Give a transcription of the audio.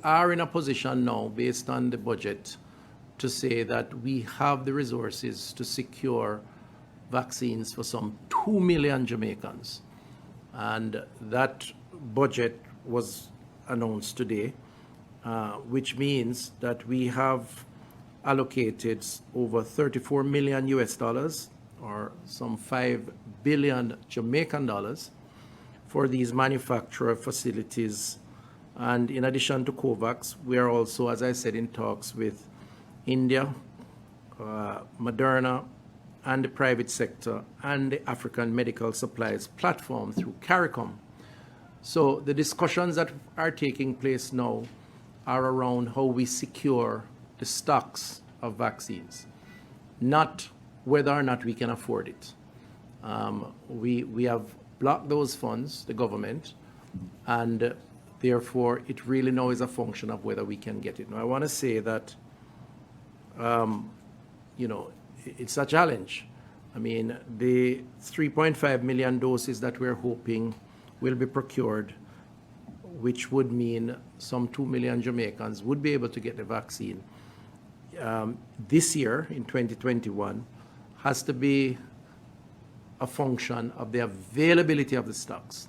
are in a position now, based on the budget, to say that we have the resources to secure vaccines for some 2 million Jamaicans. And that budget was announced today, which means that we have allocated over 34 million US dollars, or some 5 billion Jamaican dollars, for these manufacturer facilities. And in addition to COVAX, we are also, as I said, in talks with India, Moderna, and the private sector, and the African Medical Supplies Platform through CARICOM. So the discussions that are taking place now are around how we secure the stocks of vaccines, not whether or not we can afford it. We have blocked those funds, the government, and therefore it really now is a function of whether we can get it. Now I want to say that, it's a challenge. I mean, the 3.5 million doses that we're hoping will be procured, which would mean some 2 million Jamaicans would be able to get the vaccine this year, in 2021, has to be a function of the availability of the stocks.